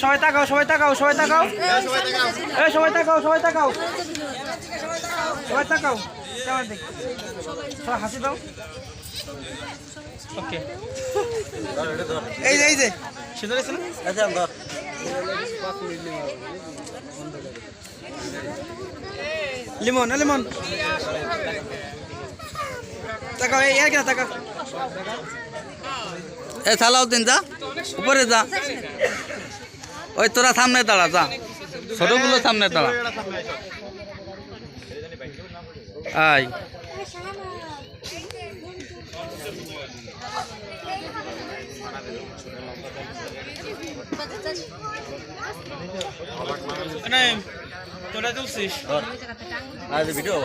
সবাই তাকাও, সবাই তাকাও, সবাই তাকাও, সবাই তাকাও, সবাই তাকাও, সবাই তাকাও, সবাই হাসি দাও। ওকে, এই যে এই যে সুন্দর আছে না? লিমন, লিমন তাকাও, এই আর তাকাও। এ সালাউদ্দিন যা উপরে যা, ওই তোরা সামনে দাঁড়া, যা ছোটগুলো সামনে দাঁড়া। আয় তোরা তুলছিস ভিডিও